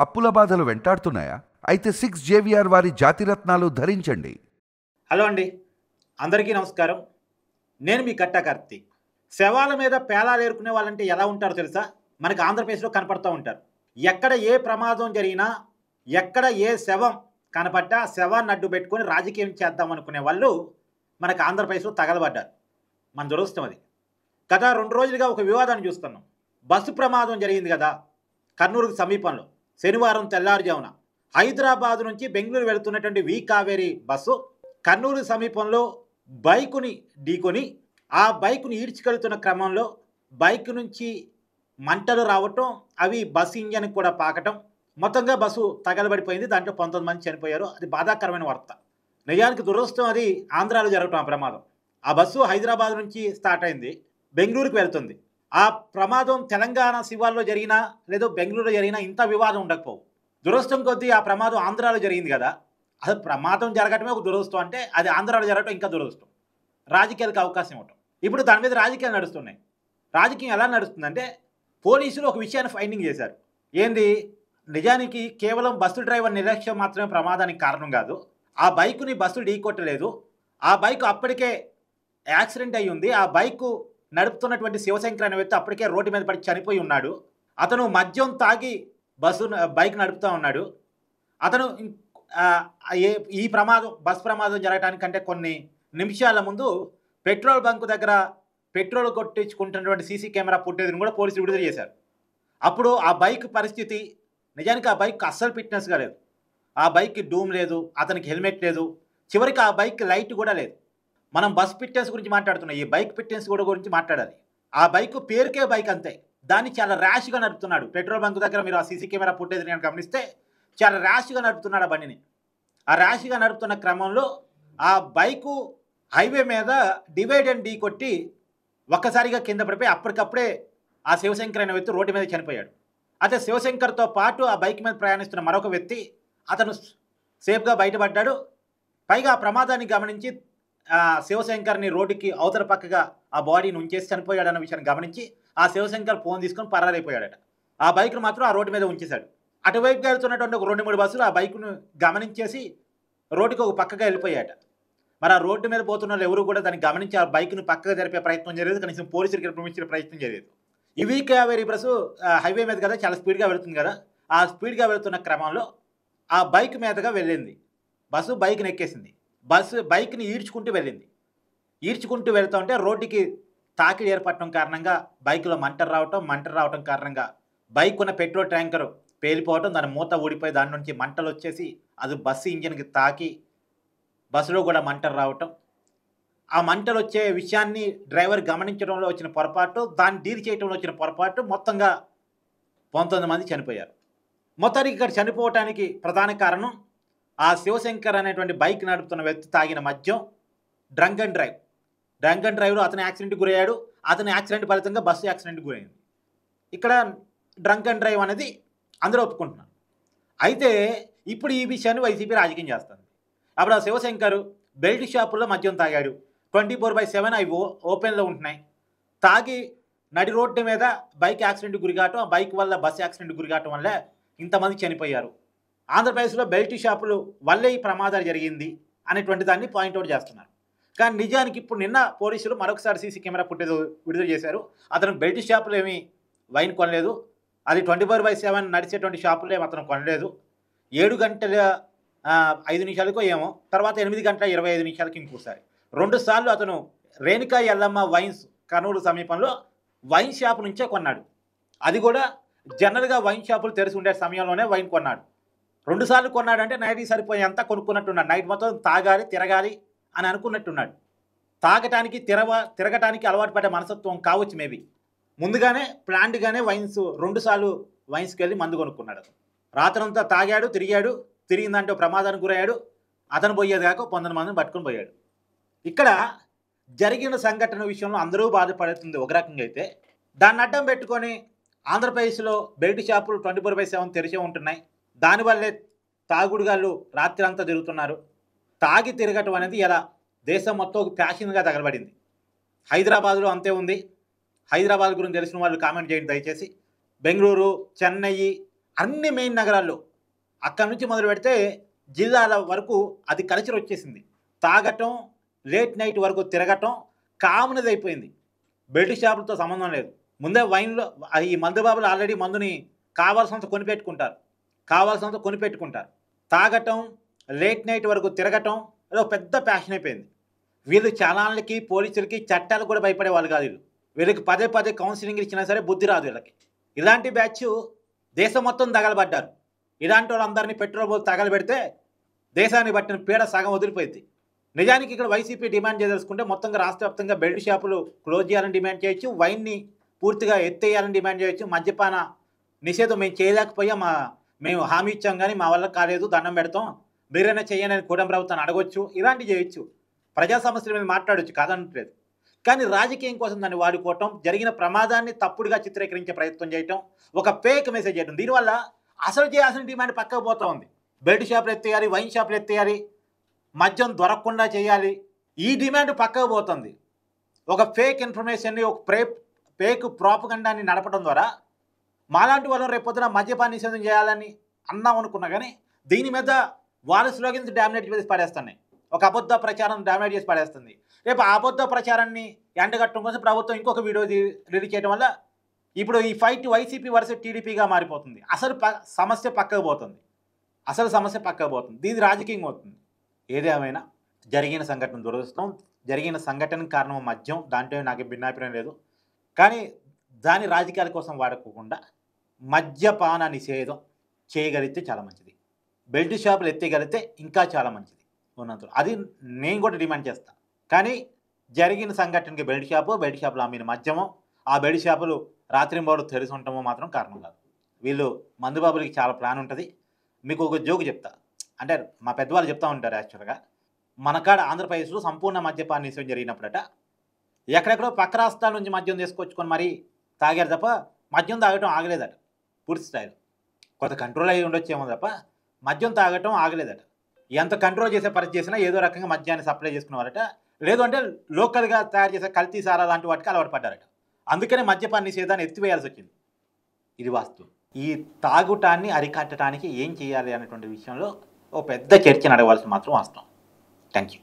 అప్పుల బాధలు వెంటాడుతున్నాయా? అయితే 6 జేవిఆర్ వారి జాతిరత్నాలు ధరించండి. హలో అండి, అందరికీ నమస్కారం. నేను మీ కట్టా కార్తీక్. శవాల మీద పేలాలు ఏరుకునే వాళ్ళంటే ఎలా ఉంటారో తెలుసా? మనకి ఆంధ్రప్రదేశ్లో కనపడుతూ ఉంటారు. ఎక్కడ ఏ ప్రమాదం జరిగినా, ఎక్కడ ఏ శవం కనపడ్డా శవాన్ని అడ్డు పెట్టుకొని రాజకీయం చేద్దాం అనుకునే వాళ్ళు మనకు ఆంధ్రప్రదేశ్లో తగలబడ్డారు. మన దురదృష్టం అది. గత 2 రోజులుగా ఒక వివాదాన్ని చూస్తున్నాం. బస్సు ప్రమాదం జరిగింది కదా కర్నూలుకు సమీపంలో శనివారం తెల్లారుజామున. హైదరాబాద్ నుంచి బెంగళూరు వెళుతున్నటువంటి వి కావేరి బస్సు కర్నూలు సమీపంలో బైకుని ఢీకొని ఆ బైకుని ఈడ్చుకెళ్తున్న క్రమంలో బైక్ నుంచి మంటలు రావటం, అవి బస్సు ఇంజన్కి కూడా పాకటం, మొత్తంగా బస్సు తగలబడిపోయింది. దాంట్లో 19 మంది చనిపోయారు. అది బాధాకరమైన వార్త. నిజానికి దురదృష్టం అది ఆంధ్రాలో జరగటం. ఆ ప్రమాదం ఆ బస్సు హైదరాబాద్ నుంచి స్టార్ట్ అయింది, బెంగళూరుకు వెళ్తుంది. ఆ ప్రమాదం తెలంగాణ శివార్లో జరిగినా లేదో బెంగళూరులో జరిగినా ఇంత వివాదం ఉండకపోవు. దురదృష్టం కొద్దీ ఆ ప్రమాదం ఆంధ్రాలో జరిగింది కదా. అసలు ప్రమాదం జరగటమే ఒక దురదృష్టం అంటే అది ఆంధ్రాలో జరగటం ఇంకా దురదృష్టం. రాజకీయాలకు అవకాశం ఇవ్వటం. ఇప్పుడు దాని మీద రాజకీయాలు నడుస్తున్నాయి. రాజకీయం ఎలా నడుస్తుందంటే పోలీసులు ఒక విషయాన్ని ఫైండింగ్ చేశారు. ఏంది? నిజానికి కేవలం బస్సు డ్రైవర్ నిర్లక్ష్యం మాత్రమే ప్రమాదానికి కారణం కాదు. ఆ బైకుని బస్సు ఢీకొట్టలేదు. ఆ బైక్ అప్పటికే యాక్సిడెంట్ అయి ఉంది. ఆ బైకు నడుపుతున్నటువంటి శివశంకర్ అనే వ్యక్తి అప్పటికే రోడ్డు మీద పడి చనిపోయి ఉన్నాడు. అతను మద్యం తాగి బైక్ నడుపుతూ ఉన్నాడు. అతను బస్ ప్రమాదం జరగడానికంటే కొన్ని నిమిషాల ముందు పెట్రోల్ బంక్ దగ్గర పెట్రోల్ కొట్టించుకుంటున్నటువంటి సీసీ కెమెరా ఫుటేజ్ని కూడా పోలీసులు విడుదల చేశారు. అప్పుడు ఆ బైక్ పరిస్థితి, నిజానికి ఆ బైక్ అస్సలు ఫిట్నెస్గా లేదు. ఆ బైక్ డూమ్ లేదు, అతనికి హెల్మెట్ లేదు, చివరికి ఆ బైక్ లైట్ కూడా లేదు. మనం బస్ ఫిట్నెస్ గురించి మాట్లాడుతున్నాం, ఈ బైక్ ఫిట్నెస్ కూడా గురించి మాట్లాడాలి. ఆ బైక్ పేరుకే బైక్ అంతే, దాన్ని చాలా ర్యాష్గా నడుపుతున్నాడు. పెట్రోల్ బంక్ దగ్గర మీరు ఆ సీసీ కెమెరా ఫుటేజ్ నేను గమనిస్తే చాలా ర్యాష్గా నడుపుతున్నాడు ఆ బండిని. ఆ ర్యాష్గా నడుపుతున్న క్రమంలో ఆ బైకు హైవే మీద డివైడ్ అండ్ ఢీ కొట్టి ఒక్కసారిగా కింద పడిపోయి అప్పటికప్పుడే ఆ శివశంకర్ అనే వ్యక్తి రోడ్డు మీద చనిపోయాడు. అయితే శివశంకర్తో పాటు ఆ బైక్ మీద ప్రయాణిస్తున్న మరొక వ్యక్తి అతను సేఫ్గా బయటపడ్డాడు. పైగా ఆ ప్రమాదాన్ని గమనించి శివశంకర్ని రోడ్డుకి అవతల పక్కగా ఆ బాడీని ఉంచేసి చనిపోయాడు అన్న విషయాన్ని గమనించి ఆ శివశంకర్ ఫోన్ తీసుకొని పరారైపోయాడట. ఆ బైక్ను మాత్రం ఆ రోడ్డు మీద ఉంచేశాడు. అటువైపుగా వెళ్తున్నటువంటి ఒక 2-3 బస్సులు ఆ బైక్ను గమనించేసి రోడ్డుకి ఒక పక్కగా వెళ్ళిపోయాట. మరి ఆ రోడ్డు మీద పోతున్న వాళ్ళు ఎవరు కూడా దాన్ని గమనించి ఆ బైక్ను పక్కగా జరిపే ప్రయత్నం చేయలేదు, కనీసం పోలీసులకి పంపించే ప్రయత్నం చేయలేదు. ఇవి కావేరీ బస్సు హైవే మీద కదా, చాలా స్పీడ్గా వెళుతుంది కదా. ఆ స్పీడ్గా వెళుతున్న క్రమంలో ఆ బైక్ మీదగా వెళ్ళింది బస్సు, బైక్ని ఎక్కేసింది. బస్సు బైక్ని ఈడ్చుకుంటూ వెళ్ళింది. ఈడ్చుకుంటూ వెళ్తూ ఉంటే రోడ్డుకి తాకిడి ఏర్పడటం కారణంగా బైక్లో మంటలు రావటం కారణంగా బైక్ ఉన్న పెట్రోల్ ట్యాంకర్ పేలిపోవటం, దాని మూత ఊడిపోయి దాని నుంచి మంటలు వచ్చేసి అది బస్సు ఇంజిన్కి తాకి బస్సులో కూడా మంటలు రావటం. ఆ మంటలు వచ్చే విషయాన్ని డ్రైవర్ గమనించడంలో వచ్చిన పొరపాటు, దాన్ని డీల్ చేయడంలో వచ్చిన పొరపాటు, మొత్తంగా 19 మంది చనిపోయారు. మొత్తానికి ఇక్కడ చనిపోవటానికి ప్రధాన కారణం ఆ శివశంకర్ అనేటువంటి బైక్ నడుపుతున్న వ్యక్తి తాగిన మద్యం, డ్రంక్ అండ్ డ్రైవ్లో అతను యాక్సిడెంట్కి గురయ్యాడు. అతని యాక్సిడెంట్ ఫలితంగా బస్సు యాక్సిడెంట్కి గురైంది. ఇక్కడ డ్రంక్ అండ్ డ్రైవ్ అనేది అందరూ ఒప్పుకుంటున్నారు. అయితే ఇప్పుడు ఈ విషయాన్ని వైసీపీ రాజకీయం చేస్తుంది. అప్పుడు ఆ శివశంకర్ బెల్ట్ షాపుల్లో మద్యం తాగాడు. 24/7 అవి ఓపెన్లో ఉంటున్నాయి. తాగి నడి రోడ్డు మీద బైక్ యాక్సిడెంట్కి గురికావటం, ఆ బైక్ వల్ల బస్సు యాక్సిడెంట్కి గురికావటం వల్ల ఇంతమంది చనిపోయారు. ఆంధ్రప్రదేశ్లో బెల్ట్ షాపులు వల్లే ఈ ప్రమాదాలు జరిగింది అనేటువంటి దాన్ని పాయింట్అవుట్ చేస్తున్నారు. కానీ నిజానికి ఇప్పుడు నిన్న పోలీసులు మరొకసారి సీసీ కెమెరా ఫుటేజ్ విడుదల చేశారు. అతను బెల్ట్ షాపులు ఏమీ వైన్ కొనలేదు, అది 24/7 నడిచేటువంటి షాపులు ఏమి అతను కొనలేదు. 7 గంటల 5 నిమిషాలకో ఏమో, తర్వాత 8 గంటల 25 నిమిషాలకి ఇంకోసారి 2 సార్లు అతను రేణుకా ఎల్లమ్మ వైన్స్ కర్నూలు సమీపంలో వైన్ షాపు నుంచే కొన్నాడు. అది కూడా జనరల్గా వైన్ షాపులు తెరిచి ఉండే సమయంలోనే వైన్ కొన్నాడు. 2 సార్లు కొన్నాడంటే నైట్కి సరిపోయేంత కొనుక్కున్నట్టున్నాడు. నైట్ మొత్తం తాగాలి తిరగాలి అని అనుకున్నట్టున్నాడు. తాగటానికి తిరగటానికి అలవాటు పడే మనస్తత్వం కావచ్చు మేబీ. ముందుగానే ప్లాన్డ్గానే 2 సార్లు వైన్స్కి వెళ్ళి మందు కొనుక్కున్నాడు. రాత్రంతా తాగాడు, తిరిగిన దాంట్లో ప్రమాదానికి గురయ్యాడు. అతను పోయేది కాక 19 మందిని పట్టుకొని పోయాడు. ఇక్కడ జరిగిన సంఘటన విషయంలో అందరూ బాధపడుతుంది ఒక రకంగా. అయితే దాన్ని అడ్డం పెట్టుకొని ఆంధ్రప్రదేశ్లో బెల్ట్ షాపులు 24/7 తెరిచే ఉంటున్నాయి. దానివల్లే తాగుడుగాళ్ళు రాత్రి అంతా తిరుగుతున్నారు. తాగి తిరగటం అనేది ఎలా దేశం మొత్తం ఒక ఫ్యాషన్గా తగలబడింది. హైదరాబాద్లో అంతే ఉంది. హైదరాబాద్ గురించి తెలిసిన వాళ్ళు కామెంట్ చేయండి దయచేసి. బెంగళూరు, చెన్నై, అన్ని మెయిన్ నగరాల్లో అక్కడి నుంచి మొదలు పెడితే జిల్లాల వరకు అది కల్చర్ వచ్చేసింది. తాగటం, లేట్ నైట్ వరకు తిరగటం కామనది అయిపోయింది. బెల్ట్ షాపులతో సంబంధం లేదు. ముందే వైన్లో ఈ మందు బాబులు ఆల్రెడీ మందుని కావాల్సినంత కొనిపెట్టుకుంటారు. తాగటం, లేట్ నైట్ వరకు తిరగటం అదో పెద్ద ప్యాషన్ అయిపోయింది. వీళ్ళు చలాన్లకి, పోలీసులకి, చట్టాలకు కూడా భయపడే వాళ్ళు కాదు. వీళ్ళకి పదే కౌన్సిలింగ్ ఇచ్చినా సరే బుద్ధి రాదు వీళ్ళకి. ఇలాంటి బ్యాచ్ దేశం మొత్తం తగలబడ్డారు. ఇలాంటి వాళ్ళందరినీ పెట్రోల్ పోసి తగలబెడితే దేశాన్ని బట్టిన పీడ సగం వదిలిపోయింది. నిజానికి ఇక్కడ వైసీపీ డిమాండ్ చేయదలుచుకుంటే మొత్తంగా రాష్ట్ర వ్యాప్తంగా బెల్ట్ షాపులు క్లోజ్ చేయాలని డిమాండ్ చేయొచ్చు, వైన్ని పూర్తిగా ఎత్తేయాలని డిమాండ్ చేయొచ్చు, మద్యపాన నిషేధం మేము చేయలేకపోయాం, మేము హామీ ఇచ్చాం కానీ మా వల్ల కాలేదు, దండం పెడతాం, మీరైనా చేయని కూటమి ప్రభుత్వాన్ని అడగొచ్చు, ఇలాంటివి చేయొచ్చు, ప్రజా సమస్యల మీద మాట్లాడవచ్చు, కాదనట్లేదు. కానీ రాజకీయం కోసం దాన్ని వాడుకోవటం, జరిగిన ప్రమాదాన్ని తప్పుడుగా చిత్రీకరించే ప్రయత్నం చేయటం, ఒక ఫేక్ మెసేజ్ చేయడం, దీనివల్ల అసలు చేయాల్సిన డిమాండ్ పక్కకు పోతూ ఉంది. బెల్ట్ షాపులు ఎత్తేయాలి, వైన్ షాపులు ఎత్తేయాలి, మద్యం దొరకకుండా చేయాలి, ఈ డిమాండ్ పక్కకు పోతుంది. ఒక ఫేక్ ఇన్ఫర్మేషన్ని, ఒక ఫేక్ ప్రాపగండాన్ని నడపడం ద్వారా మాలాంటి వాళ్ళం రేపొద్దున మద్యపాన నిషేధం చేయాలని అన్నాం అనుకున్నా కానీ దీని మీద వాళ్ళ స్లోగన్స్ డామినేట్ చేసి పడేస్తున్నాయి. ఒక అబద్ధ ప్రచారం డామినేట్ చేసి పడేస్తుంది. రేపు ఆ అబద్ధ ప్రచారాన్ని ఎండగట్టడం కోసం ప్రభుత్వం ఇంకొక వీడియో రిలీజ్ చేయడం వల్ల ఇప్పుడు ఈ ఫైట్ వైసీపీ వర్సెస్ టీడీపీగా మారిపోతుంది. అసలు సమస్య పక్కకు పోతుంది. దీని రాజకీయం అవుతుంది. ఏదేమైనా జరిగిన సంఘటన దురదృష్టం. జరిగిన సంఘటనకు కారణం మద్యం, దాంట్లో నాకు భిన్నాభిప్రాయం లేదు. కానీ దాని రాజకీయాల కోసం వాడుకోకుండా మద్యపాన నిషేధం చేయగలిగితే చాలా మంచిది. బెల్ట్ షాపులు ఎత్తగలిగితే ఇంకా చాలా మంచిది ఉన్నంతలో. అది నేను కూడా డిమాండ్ చేస్తాను. కానీ జరిగిన సంఘటనకి బెల్ట్ షాపులు అమ్మిన మద్యమో, ఆ బెల్ట్ షాపులు రాత్రింబౌలు తెరిచి ఉండటమో మాత్రం కారణం కాదు. వీళ్ళు మందుబాబులకి చాలా ప్లాన్ ఉంటుంది. మీకు ఒక జోకు చెప్తా. అంటే మా పెద్దవాళ్ళు చెప్తూ ఉంటారు. యాక్చువల్గా మనకాడ ఆంధ్రప్రదేశ్లో సంపూర్ణ మద్యపాన నిషేధం జరిగినప్పుడట ఎక్కడెక్కడో పక్క రాష్ట్రాల నుంచి మద్యం తీసుకొచ్చుకొని మరీ తాగారు తప్ప మద్యం తాగటం ఆగలేదట. పూర్తి స్థాయిలో కొంత కంట్రోల్ అయ్యి ఉండొచ్చేమో తప్ప మద్యం తాగటం ఆగలేదట. ఎంత కంట్రోల్ చేసే పరిస్థితి చేసినా ఏదో రకంగా మద్యాన్ని సప్లై చేసుకునేవారట. లేదు అంటే లోకల్గా తయారు చేసే కల్తీ సారా లాంటి వాటికి అలవాటు పడ్డారట. అందుకనే మద్యపాన నిషేధాన్ని ఎత్తివేయాల్సి వచ్చింది. ఇది వాస్తవం. ఈ తాగుటాన్ని అరికట్టడానికి ఏం చేయాలి అనేటువంటి విషయంలో ఓ పెద్ద చర్చ నడవాల్సి మాత్రం వాస్తవం. Thank you.